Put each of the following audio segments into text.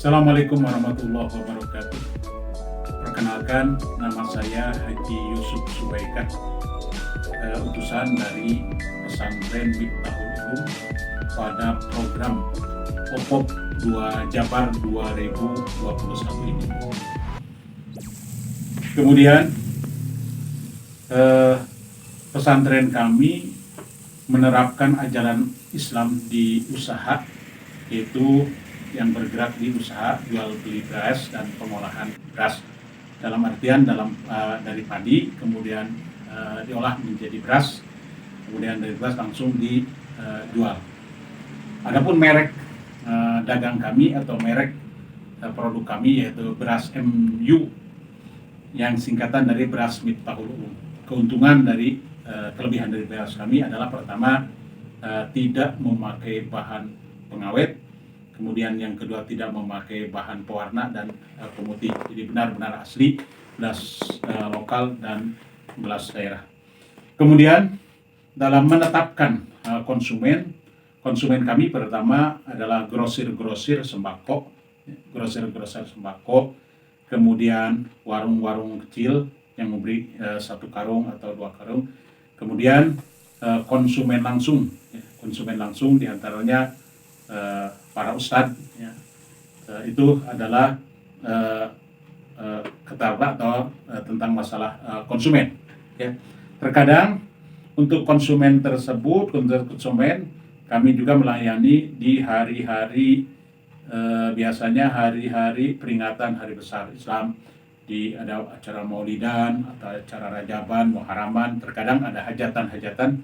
Assalamualaikum warahmatullahi wabarakatuh. Perkenalkan, nama saya Haji Yusuf Subaikat, utusan dari pesantren Miftahul Ulum pada program OPOP 2 Jabar 2021 ini. Kemudian pesantren kami menerapkan ajaran Islam di usaha, yaitu yang bergerak di usaha jual beli beras dan pengolahan beras, dalam artian dari padi kemudian diolah menjadi beras, kemudian dari beras langsung dijual. Adapun merek dagang kami atau merek produk kami yaitu beras MU, yang singkatan dari beras Miftahul Ulum. Keuntungan dari kelebihan dari beras kami adalah pertama, tidak memakai bahan pengawet. Kemudian yang kedua, tidak memakai bahan pewarna dan pemutih. Jadi benar-benar asli, beras lokal dan beras daerah. Kemudian dalam menetapkan konsumen kami pertama adalah grosir-grosir sembako, kemudian warung-warung kecil yang memberi 1 karung atau 2 karung. Kemudian konsumen langsung diantaranya para ustadz, ya. Itu adalah ketabrak atau tentang masalah konsumen, ya. Terkadang untuk konsumen tersebut, kami juga melayani di hari-hari biasanya hari-hari peringatan hari besar Islam, ada acara Maulidan atau acara Rajaban, Muharraman. Terkadang ada hajatan-hajatan,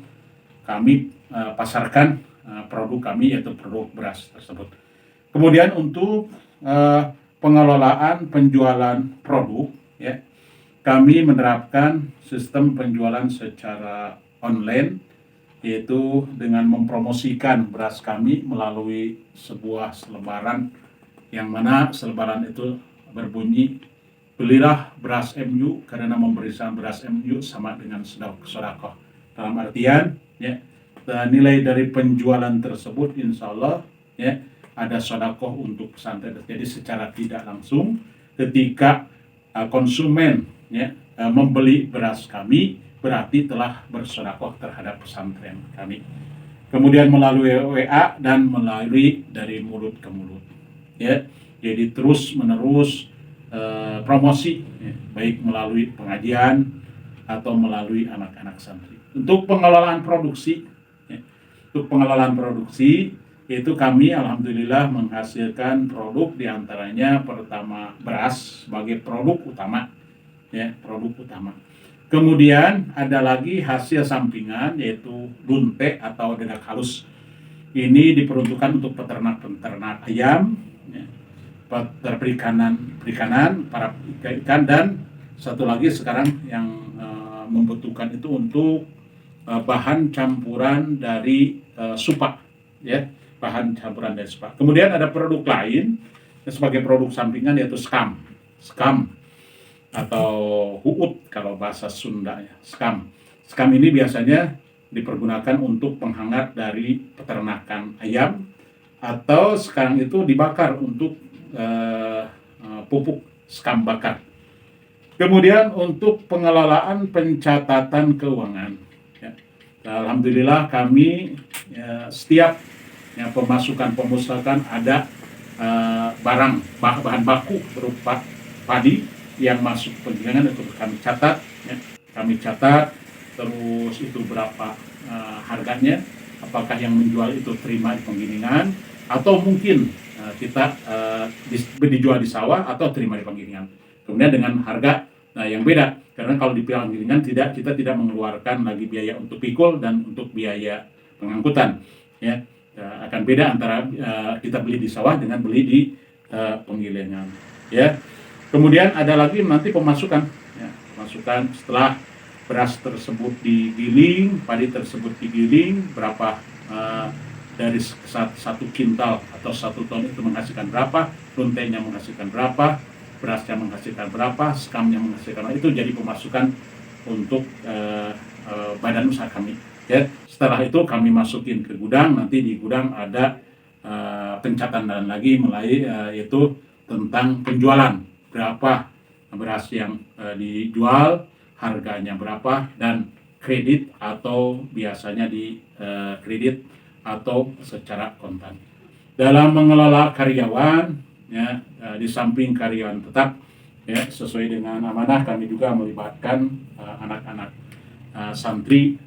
kami pasarkan produk kami, yaitu produk beras tersebut. Kemudian untuk pengelolaan penjualan produk, ya, kami menerapkan sistem penjualan secara online, yaitu dengan mempromosikan beras kami melalui sebuah selebaran, yang mana selebaran itu berbunyi, belilah beras MU karena memberikan beras MU sama dengan sedekah. Dalam artian, ya, nilai dari penjualan tersebut insya Allah, ya, ada sedekah untuk pesantren. Jadi secara tidak langsung ketika konsumen, ya, membeli beras kami, berarti telah bersedekah terhadap pesantren kami. Kemudian melalui WA dan melalui dari mulut ke mulut, ya. Jadi terus menerus promosi, ya, baik melalui pengajian atau melalui anak-anak santri. Untuk pengelolaan produksi, itu kami alhamdulillah menghasilkan produk, diantaranya pertama beras sebagai produk utama, ya, produk utama. Kemudian ada lagi hasil sampingan, yaitu lunte atau dedak halus. Ini diperuntukkan untuk peternak ayam, ya, perikanan, para ikan, dan satu lagi sekarang yang membutuhkan itu untuk bahan campuran dari supa, ya, bahan campuran dari supa. Kemudian ada produk lain sebagai produk sampingan, yaitu skam atau huut kalau bahasa Sundanya. Skam ini biasanya dipergunakan untuk penghangat dari peternakan ayam, atau sekarang itu dibakar untuk pupuk skam bakar. Kemudian untuk pengelolaan pencatatan keuangan, ya, alhamdulillah kami, ya, setiap, ya, pemasukan ada bahan baku berupa padi yang masuk penggilingan, itu kami catat, ya. Kami catat terus itu berapa harganya, apakah yang menjual itu terima di penggilingan atau mungkin kita dijual di sawah atau terima di penggilingan. Kemudian dengan harga yang beda, karena kalau di penggilingan kita tidak mengeluarkan lagi biaya untuk pikul dan untuk biaya pengangkutan, ya. Akan beda antara kita beli di sawah dengan beli di penggilingan, ya. Kemudian ada lagi nanti pemasukan, ya, pemasukan setelah beras tersebut digiling, padi tersebut digiling, berapa dari 1 kintal atau 1 ton itu menghasilkan berapa, luntenya menghasilkan berapa, berasnya menghasilkan berapa, skamnya menghasilkan berapa. Itu jadi pemasukan untuk badan usaha kami, ya. Setelah itu kami masukin ke gudang, nanti di gudang ada pencatatan lagi yaitu tentang penjualan, berapa beras yang dijual, harganya berapa, dan kredit atau biasanya di kredit atau secara kontan. Dalam mengelola karyawan, ya, di samping karyawan tetap, ya, sesuai dengan amanah kami juga melibatkan anak-anak santri,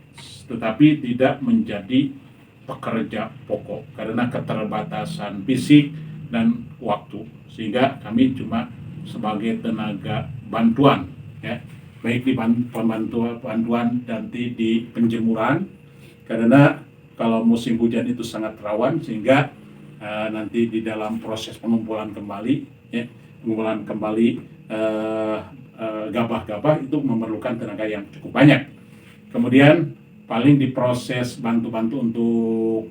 tetapi tidak menjadi pekerja pokok karena keterbatasan fisik dan waktu, sehingga kami cuma sebagai tenaga bantuan, ya, baik di bantuan nanti di penjemuran, karena kalau musim hujan itu sangat rawan, sehingga nanti di dalam proses pengumpulan kembali, ya, pengumpulan kembali gabah-gabah itu memerlukan tenaga yang cukup banyak. Kemudian paling diproses bantu-bantu untuk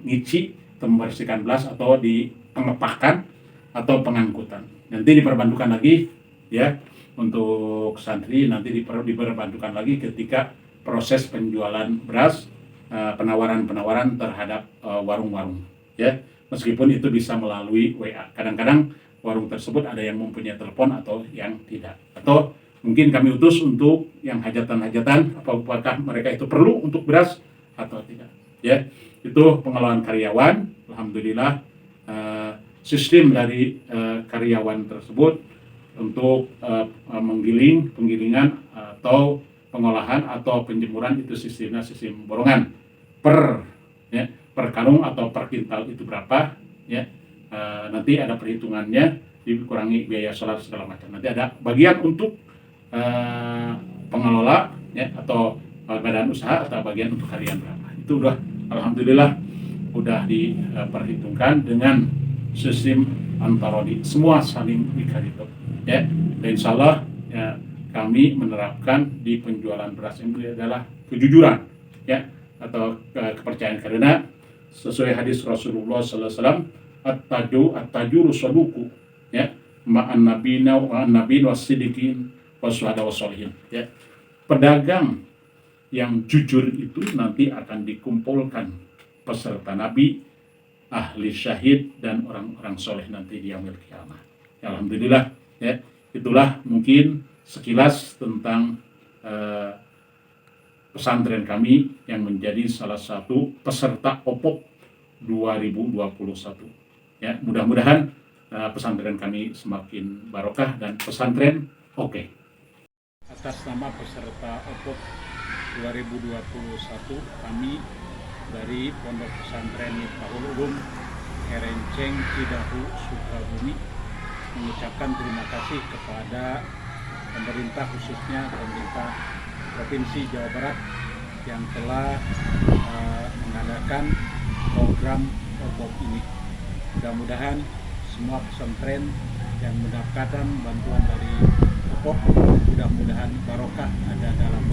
ngici, membersihkan beras, atau di pengepakan atau pengangkutan. Nanti diperbantukan lagi, ya, untuk santri nanti diperbantukan lagi ketika proses penjualan beras, penawaran-penawaran terhadap warung-warung, ya, meskipun itu bisa melalui WA. Kadang-kadang warung tersebut ada yang mempunyai telepon atau yang tidak, atau mungkin kami utus untuk yang hajatan-hajatan, apakah mereka itu perlu untuk beras atau tidak, ya. Itu pengelolaan karyawan. Alhamdulillah, sistem dari karyawan tersebut untuk penggilingan atau pengolahan atau penjemuran itu sistemnya sistem borongan per karung atau per kintal itu berapa, ya. Nanti ada perhitungannya, dikurangi biaya sholat segala macam. Nanti ada bagian untuk pengelola, ya, atau badan usaha, atau bagian untuk harian berapa. Itu udah alhamdulillah udah diperhitungkan dengan sistem antarodi, semua saling dikredit, ya. Dan insya Allah, ya, kami menerapkan di penjualan beras ini adalah kejujuran, ya, atau kepercayaan, karena sesuai hadis Rasulullah Sallallahu Alaihi Wasallam, at-tajuru saduku, ya, ma'an nabina wasidikin wasuhada wasolihin, ya. Pedagang yang jujur itu nanti akan dikumpulkan peserta Nabi, ahli syahid, dan orang-orang soleh nanti di yaumil qiyamah. Alhamdulillah, ya, itulah mungkin sekilas tentang pesantren kami yang menjadi salah satu peserta OPOP 2021. Ya, mudah-mudahan pesantren kami semakin barokah dan pesantren oke. Atas nama peserta OPOP 2021, kami dari Pondok Pesantren Miftahul Ulum Herenceng Cidahu Sukabumi mengucapkan terima kasih kepada pemerintah, khususnya pemerintah Provinsi Jawa Barat, yang telah mengadakan program OPOP ini. Mudah-mudahan semua pesantren yang mendapatkan bantuan dari OPOP, mudah-mudahan barokah ada dalam